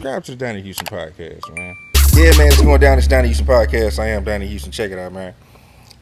subscribe to the Donnie Houston podcast, man. Yeah, man, it's going down. It's Donnie Houston podcast. I am Donnie Houston. Check it out, man.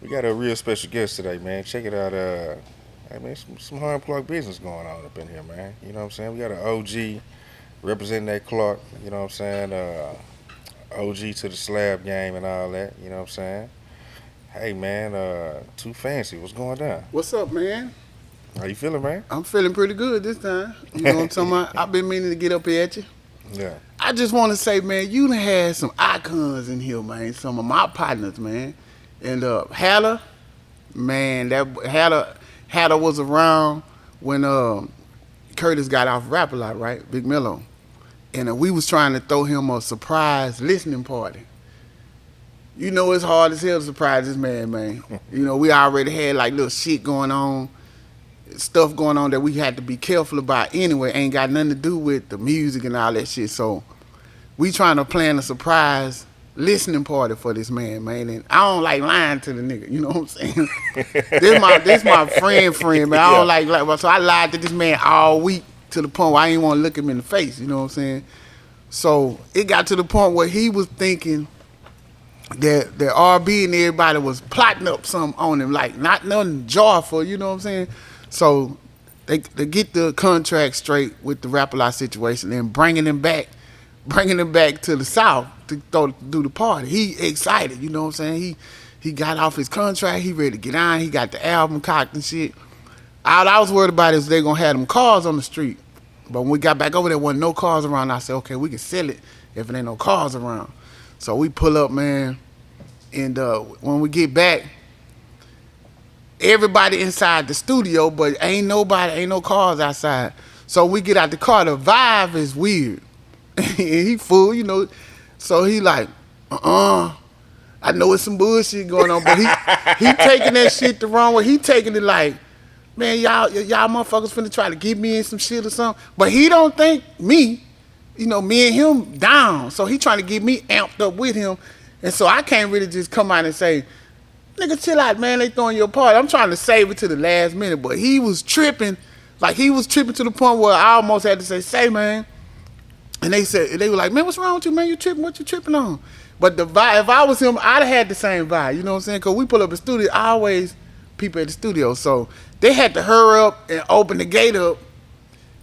We got a real special guest today, man. Check it out. Hey, man, some Hiram Clarke business going on up in here, man. You know what I'm saying? We got an OG representing that Clarke. You know what I'm saying? OG to the slab game and all that. You know what I'm saying? Hey, man, Too Fancy. What's going down? What's up, man? How you feeling, man? I'm feeling pretty good this time. You know what I'm talking about? I've been meaning to get up here at you. Yeah. I just want to say, man, you done had some icons in here, man. Some of my partners, man. And Hatter, man, that Hatter was around when Curtis got off Rap a Lot, right? Big Mello. And we was trying to throw him a surprise listening party. You know it's hard as hell to surprise this man. You know, we already had like little shit going on, stuff going on that we had to be careful about anyway. Ain't got nothing to do with the music and all that shit. So we trying to plan a surprise listening party for this man. And I don't like lying to the nigga, you know what I'm saying? this my friend, man. I don't like, so I lied to this man all week to the point where I didn't want to look him in the face, you know what I'm saying? So it got to the point where he was thinking that RB and everybody was plotting up something on him, like not nothing joyful, you know what I'm saying? So they get the contract straight with the Rap a Lot situation and bringing him back to the South to do the party. He excited, you know what I'm saying? He got off his contract, he ready to get on, he got the album cocked and shit. All I was worried about is they gonna have them cars on the street. But when we got back over there, wasn't no cars around. I said, okay, we can sell it if it ain't no cars around. So we pull up, man, and when we get back, everybody inside the studio, but ain't no cars outside. So we get out the car, the vibe is weird. And he fool, you know. So he like, I know it's some bullshit going on, but he taking that shit the wrong way. He taking it like, man, y'all motherfuckers finna try to get me in some shit or something. But he don't think me, you know, me and him down. So he trying to get me amped up with him. And so I can't really just come out and say, nigga, chill out, man, they throwing your party. I'm trying to save it to the last minute. But he was tripping, to the point where I almost had to say, man. And they were like, man, what's wrong with you, man? You tripping? What you tripping on? But the vibe, if I was him, I'd have had the same vibe, you know what I'm saying? Because we pull up the studio, always people at the studio. So they had to hurry up and open the gate up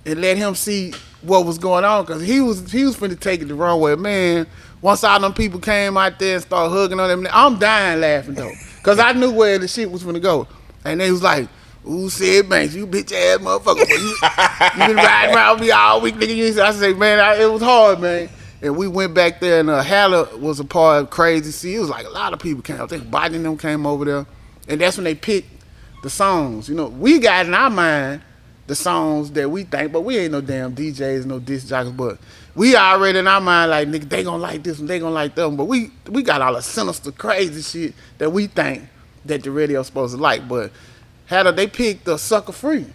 and let him see what was going on, because he was finna take it the wrong way. Man, once all them people came out there and started hugging on them, I'm dying laughing though, because I knew where the shit was finna go. And they was like, ooh, Sid Banks, you bitch ass motherfucker, but you been riding around with me all week, nigga. I said, man, it was hard, man. And we went back there, and Haller was a part of Crazy C. It was like a lot of people came. I think Biden and them came over there. And that's when they picked the songs. You know, we got in our mind the songs that we think, but we ain't no damn DJs, no disc jockeys, but we already in our mind like, nigga, they gonna like this and they gonna like them. But we got all the sinister, crazy shit that we think that the radio's supposed to like. But Hatter, they picked the Sucker Free.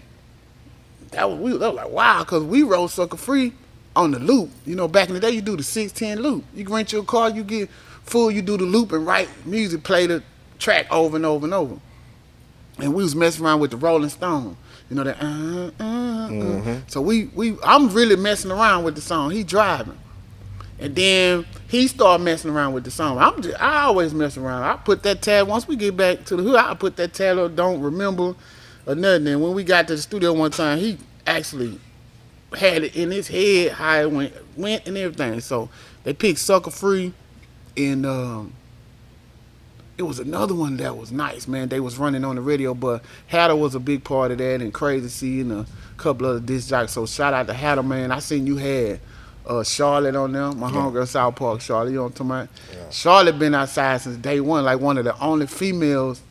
That was like, wow, because we wrote Sucker Free on the loop. You know, back in the day, you do the 610 loop. You can rent your car, you get full, you do the loop and write music, play the track over and over and over. And we was messing around with the Rolling Stone. You know that. Mm-hmm. So I'm really messing around with the song. He driving, and then he started messing around with the song. I always mess around. I put that tab once we get back to the hood. I put that tab up, don't remember or nothing. And when we got to the studio one time, he actually had it in his head how it went and everything. So they picked Sucker Free, and it was another one that was nice, man. They was running on the radio, but Hatter was a big part of that, and Crazy C and a couple other disc jockeys. So shout out to Hatter, man. I seen you had Charlotte on there, my homegirl South Park, Charlotte, you know what I'm talking about? Yeah. Charlotte been outside since day one, like one of the only females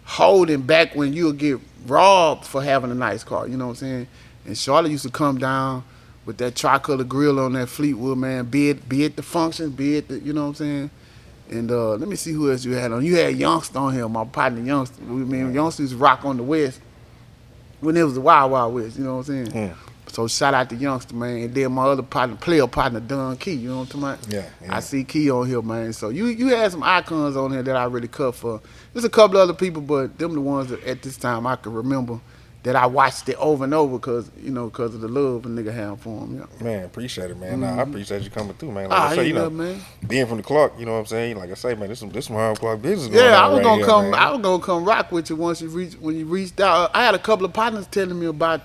holding back when you'll get robbed for having a nice car, you know what I'm saying? And Charlotte used to come down with that tricolor grill on that Fleetwood, man, be it the function, be it the, you know what I'm saying? And let me see who else you had on. You had Youngster on here, my partner Youngster. Youngster used to rock on the West when it was the Wild Wild West, you know what I'm saying? So shout out to Youngster, man. And then my other player partner, Don Key, you know what I'm talking about? Yeah. I see Key on here, man. So you had some icons on here that I really cut for. There's a couple other people, but them the ones that at this time I can remember that I watched it over and over because of the love a nigga have for him. Yeah. Man, appreciate it, man. Nah, I appreciate you coming through, man. Like I Ah, say, ain't nothing, man. being from the Clark, you know what I'm saying? Like I say, man, this some Hiram Clarke business going Yeah, I on was right gonna here, come. man. I was gonna come rock with you when you reached out. I had a couple of partners telling me about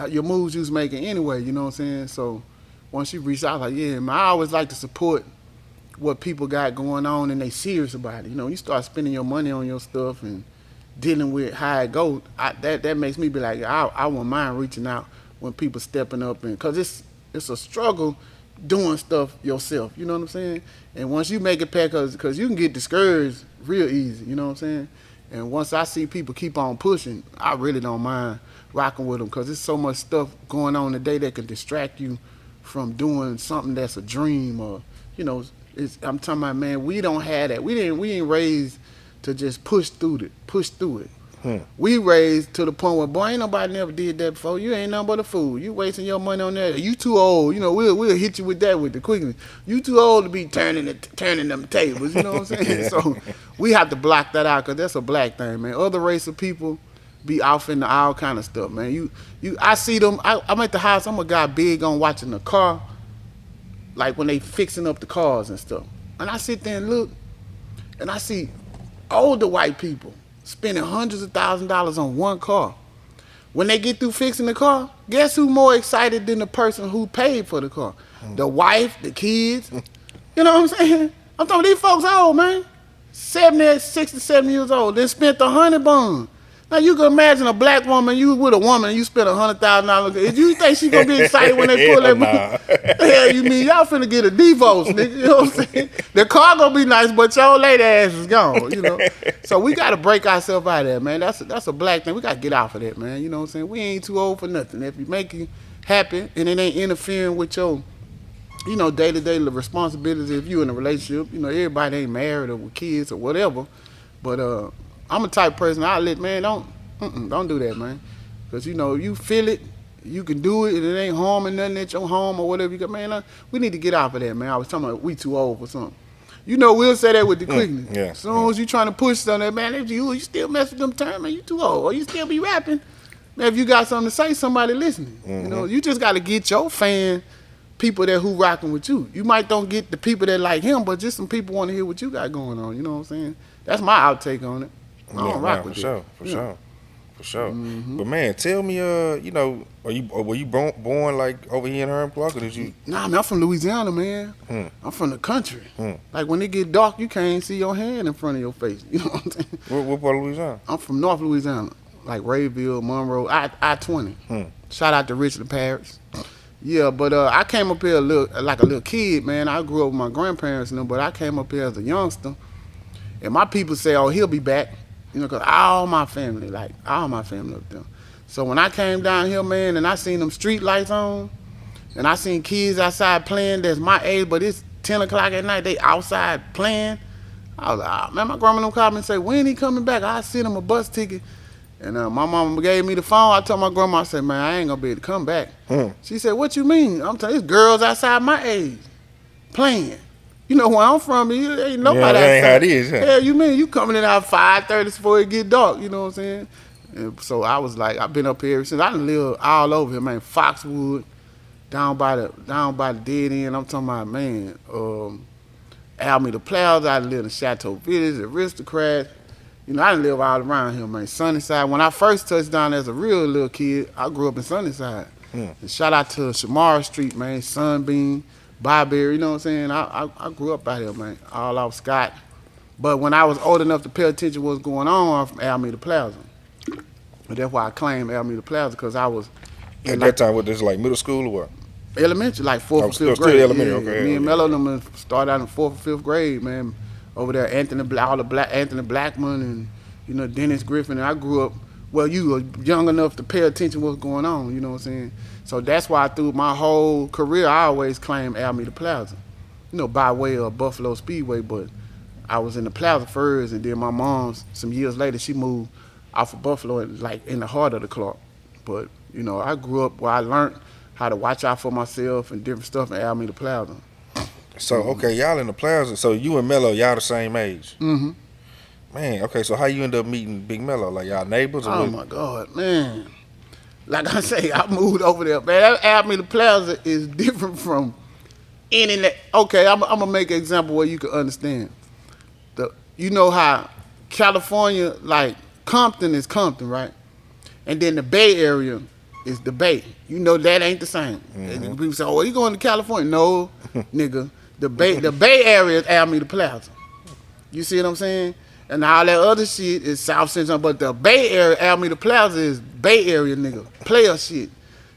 your moves you was making anyway. You know what I'm saying? So once you reached out, I was like, yeah, man, I always like to support what people got going on and they serious about it. You start spending your money on your stuff and dealing with how it goes. That makes me be like, I wouldn't mind reaching out when people stepping up and because it's a struggle doing stuff yourself. You know what I'm saying? And once you make it past, because you can get discouraged real easy. You know what I'm saying? And once I see people keep on pushing, I really don't mind rocking with them because there's so much stuff going on today that can distract you from doing something that's a dream or I'm talking about, man, we don't have that. We ain't raised to just push through it. We raised to the point where, boy, ain't nobody never did that before. You ain't nothing but a fool. You wasting your money on that. You too old. We'll hit you with that with the quickness. You too old to be turning them tables. You know what I'm saying? Yeah. So we have to block that out because that's a black thing, man. Other race of people be off into all kind of stuff, man. I see them. I'm at the house. I'm a guy big on watching the car, like when they fixing up the cars and stuff. And I sit there and look, and I see older white people spending hundreds of $1,000s on one car. When they get through fixing the car, guess who's more excited than the person who paid for the car? The wife, the kids. You know what I'm saying? I'm talking these folks old, man. 60, 70 years old. They spent the $100. Now you can imagine a black woman, you with a woman, and you spend $100,000. You think she gonna be excited when they pull that? Nah. The hell you mean? Y'all finna get a divorce, nigga. You know what I'm saying? The car gonna be nice, but your lady ass is gone. So we gotta break ourselves out of that, man. That's a black thing. We gotta get off of that, man. You know what I'm saying? We ain't too old for nothing. If you make you happy and it ain't interfering with your day-to-day responsibilities, if you in a relationship, everybody ain't married or with kids or whatever. But I'm a type of person. I let man don't do that, man, because you feel it, you can do it, and it ain't harming nothing at your home or whatever you got, man. We need to get off of that, man. I was talking about we too old for something. We'll say that with the quickness. Yeah. As soon as you trying to push something, man, if you still mess with them terms, man, you too old, or you still be rapping. Man, if you got something to say, somebody listening. You just got to get your fan people that who rocking with you. You might don't get the people that like him, but just some people want to hear what you got going on. You know what I'm saying? That's my outtake on it. I don't rock with for it. For sure. But man, tell me, were you born like over here in Hiram Clarke, or did you? Nah, man, I'm from Louisiana, man. I'm from the country. Like when it get dark, you can't see your hand in front of your face. You know what I'm saying? What part of Louisiana? I'm from North Louisiana, like Rayville, Monroe, I-20. Shout out to Richland Parish. Yeah, but I came up here like a little kid, man. I grew up with my grandparents, but I came up here as a youngster. And my people say, oh, he'll be back. Because all my family up there. So when I came down here, man, and I seen them street lights on, and I seen kids outside playing that's my age, but it's 10 o'clock at night, they outside playing. I was like, oh, man, my grandma called me and said, when he coming back? I sent him a bus ticket. And my mama gave me the phone. I told my grandma, I said, man, I ain't going to be able to come back. She said, what you mean? I'm telling you, it's girls outside my age playing. Where I'm from, ain't nobody outside. That ain't how it is. Huh? Hell, you mean you coming in at 5:30 before it get dark? You know what I'm saying? And so I was like, I've been up here since. I done lived all over here, man. Foxwood, down by the dead end. I'm talking about, man, Alameda Plaza. I lived in Chateau Village, Aristocrat. I done live all around here, man. Sunnyside. When I first touched down as a real little kid, I grew up in Sunnyside. And shout out to Shamara Street, man. Sunbeam. Byberry, you know what I'm saying? I grew up out here, man, all off Scott. But when I was old enough to pay attention to what's going on, I'm from Alameda Plaza. And that's why I claim Alameda Plaza, because I was at that time, what this like middle school or what? Elementary, like 4th or 5th grade. Still elementary, okay. Me and Mello them started out in 4th or 5th grade, man. Over there, Anthony Blackman and Dennis Griffin. And I grew up. Well, you were young enough to pay attention to what's going on. You know what I'm saying? So that's why through my whole career, I always claimed Alameda Plaza. By way of Buffalo Speedway, but I was in the Plaza first, and then my mom, some years later, she moved off of Buffalo, like in the heart of the Clark. But I grew up where I learned how to watch out for myself and different stuff in Alameda Plaza. So okay, y'all in the Plaza. So you and Mello, y'all the same age. Mm-hmm. Man, okay, so how you end up meeting Big Mello? Like y'all neighbors or Oh what? my God, man. Like I say, I moved over there, man. That Avenue Plaza is different from any. Okay, I'm gonna make an example where you can understand. You know how California, like Compton is Compton, right? And then the Bay Area is the Bay. You know that ain't the same. And Mm-hmm. people say, "Oh, you going to California?" No, nigga. The Bay Area is Alameda Plaza. You see what I'm saying? And all that other shit is South Central, but the Bay Area, Alameda Plaza is Bay Area, nigga. Player shit.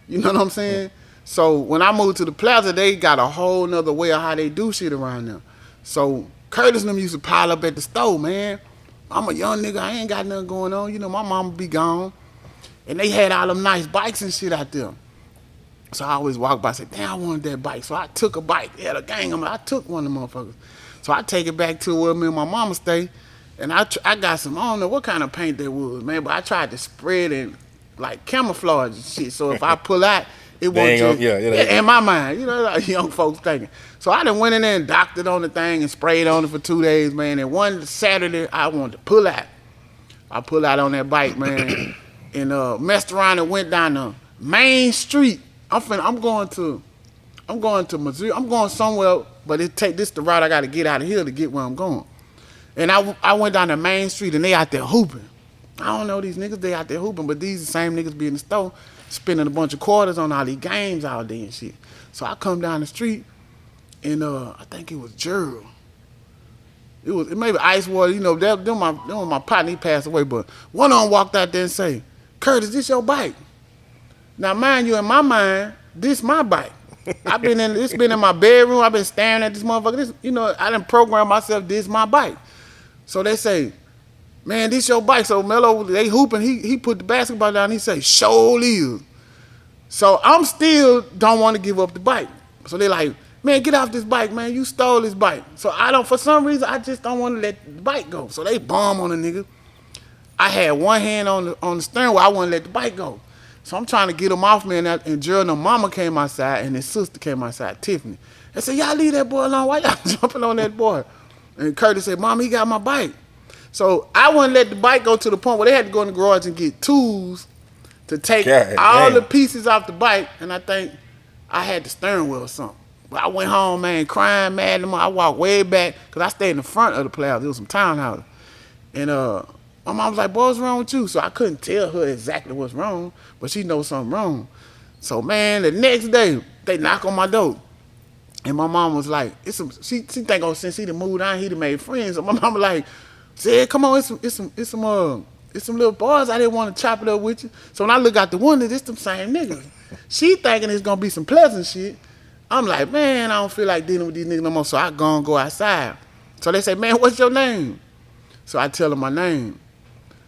You know what I'm saying? So when I moved to the Plaza, they got a whole nother way of how they do shit around there. So Curtis and them used to pile up at the store, man. I'm a young nigga, I ain't got nothing going on. You know, my mama be gone. And they had all them nice bikes and shit out there. So I always walk by and say, damn, I wanted that bike. So I took a bike. They had a gang of them. I took one of them motherfuckers. So I take it back to where me and my mama stay. And I got some, I don't know what kind of paint that was, man, but I tried to spread and like camouflage and shit. So if I pull out, it won't just, in my mind, you know, like young folks thinking. So I done went in there and doctored on the thing and sprayed on it for 2 days, man. And one Saturday, I wanted to pull out. I pulled out on that bike, man, and messed around and went down the main street. I'm going to Missouri. I'm going somewhere, but this the route I got to get out of here to get where I'm going. And I went down the main street and they out there hooping. I don't know these niggas, they out there hooping, but these the same niggas be in the store spending a bunch of quarters on all these games all day and shit. So I come down the street and I think it was Gerald. It maybe Ice Water, you know, them my partner, he passed away, but one of them walked out there and say, Curtis, this your bike. Now mind you, in my mind, this my bike. It's been in my bedroom, I've been staring at this motherfucker. This, you know, I done programmed myself, this my bike. So they say, man, this your bike. So Mello, they hooping, he put the basketball down, he say, show is. So I'm still don't want to give up the bike. So they like, man, get off this bike, man. You stole this bike. So for some reason, I just don't want to let the bike go. So they bomb on the nigga. I had one hand on the steering wheel. I wouldn't let the bike go. So I'm trying to get him off me, and Gerald and mama came outside, and his sister came outside, Tiffany. They said, y'all leave that boy alone. Why y'all jumping on that boy? And Curtis said, Mom, he got my bike. So I wouldn't let the bike go to the point where they had to go in the garage and get tools to take all the pieces off the bike, and I think I had the steering wheel or something. But I went home, man, crying, mad. I walked way back, because I stayed in the front of the plaza. There was some townhouses. And my mom was like, boy, what's wrong with you? So I couldn't tell her exactly what's wrong, but she knows something wrong. So, man, the next day, they knock on my door. And my mom was like, she think, oh, since he done moved on, he done made friends. So my mom was like, said, come on, it's some little boys I didn't want to chop it up with you. So when I look out the window, it's them same niggas. She thinking it's gonna be some pleasant shit. I'm like, man, I don't feel like dealing with these niggas no more, so I go outside. So they say, man, what's your name? So I tell them my name.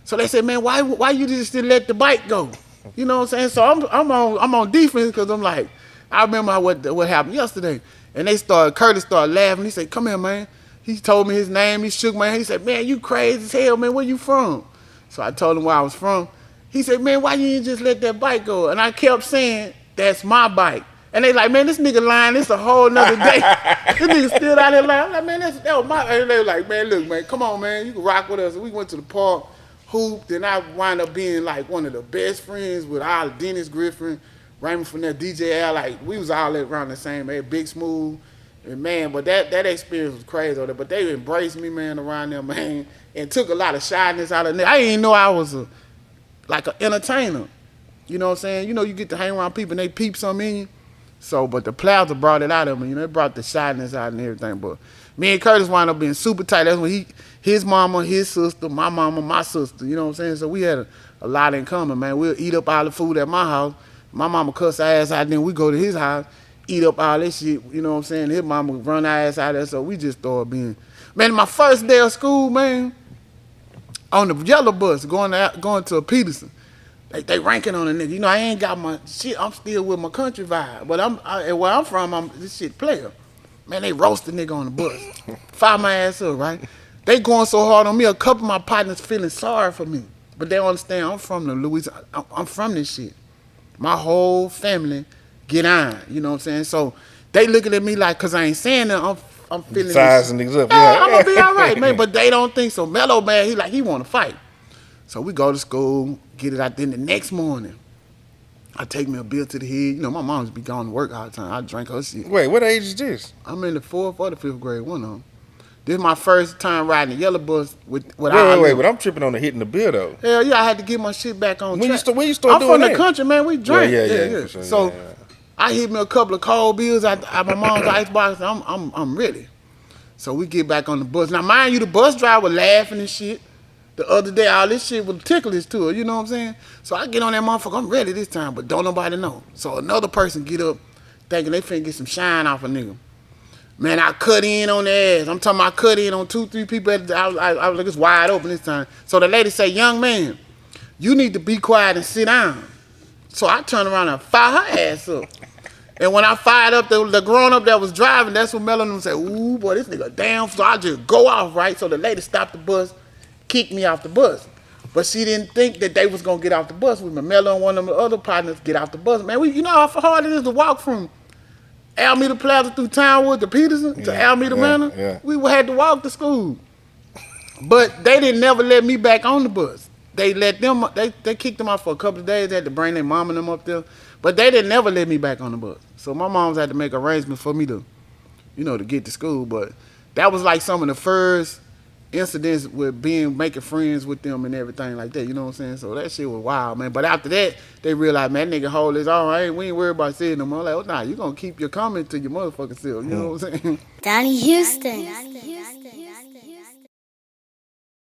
So they say, man, why you just didn't let the bike go? You know what I'm saying? So I'm on defense, because I'm like, I remember what happened yesterday. And Curtis started laughing. He said, come here, man. He told me his name. He shook my hand. He said, man, you crazy as hell, man. Where you from? So I told him where I was from. He said, man, why you didn't just let that bike go? And I kept saying, that's my bike. And they like, man, this nigga lying. This a whole nother day. This nigga still out there lying. I'm like, man, that was my. And they were like, man, look, man, come on, man. You can rock with us. And we went to the park, hooped, and I wound up being like one of the best friends with all Dennis Griffin, Raymond Fournette, DJ Al. Like, we was all around the same age, Big Smooth. And man, but that experience was crazy over there. But they embraced me, man, around there, man, and took a lot of shyness out of me. I didn't know I was like an entertainer. You know what I'm saying? You know, you get to hang around people and they peep something in you. So, but the Plaza brought it out of me. You know, it brought the shyness out and everything. But me and Curtis wound up being super tight. That's when his mama, his sister, my mama, my sister. You know what I'm saying? So we had a lot in common, man. We'll eat up all the food at my house. My mama cuss her ass out, then we go to his house, eat up all this shit. You know what I'm saying? His mama would run her ass out there. So we just started being, man, my first day of school, man, on the yellow bus going to Peterson. They ranking on a nigga. You know, I ain't got my shit. I'm still with my country vibe. But where I'm from, this shit player. Man, they roast the nigga on the bus. Fire my ass up, right? They going so hard on me, a couple of my partners feeling sorry for me. But they don't understand, I'm from the Louisiana. I'm from this shit. My whole family get on, you know what I'm saying? So they looking at me like, because I ain't saying that, I'm feeling Sizing this. niggas up. Yeah, I'm gonna be all right, man. But they don't think so. Mello, man, he want to fight. So we go to school, get it out. Then the next morning, I take me a bill to the head. You know, my mom's be going to work all the time. I drink her shit. Wait, what age is this? I'm in the 4th or the 5th grade, one of them. This is my first time riding the yellow bus with Wait, but I'm tripping on the hitting the bill though. Hell yeah, I had to get my shit back on track. When you start I'm doing from that? the country, man. We drink. Yeah. For sure, So yeah. I hit me a couple of cold bills out my mom's icebox. I'm ready. So we get back on the bus. Now, mind you, the bus driver laughing and shit. The other day, all this shit was ticklish to her, you know what I'm saying? So I get on that motherfucker, I'm ready this time, but don't nobody know. So another person get up thinking they finna get some shine off a nigga. Man, I cut in on their ass. I'm talking about I cut in on 2-3 people. I was like, it's wide open this time. So the lady say, young man, you need to be quiet and sit down. So I turn around and fire her ass up. And when I fired up the grown-up that was driving, that's when Mello said, ooh, boy, this nigga damn. So I just go off, right? So the lady stopped the bus, kicked me off the bus. But she didn't think that they was going to get off the bus with me. Mello and one of the other partners get off the bus. Man, you know how hard it is to walk from Alameda Plaza through Townwood to Peterson to Alameda Manor? Yeah. We had to walk to school. But they didn't never let me back on the bus. They let them, they kicked them out for a couple of days. They had to bring their mom and them up there. But they didn't never let me back on the bus. So my mom's had to make arrangements for me to, you know, to get to school. But that was like some of the first incidents with making friends with them and everything like that. You know what I'm saying? So that shit was wild, man. But after that, they realized, man, that nigga hold his own. We ain't worried about seeing them. I'm like, oh, nah, you gonna keep your comment to your motherfucking self. You know what I'm saying? Donnie Houston.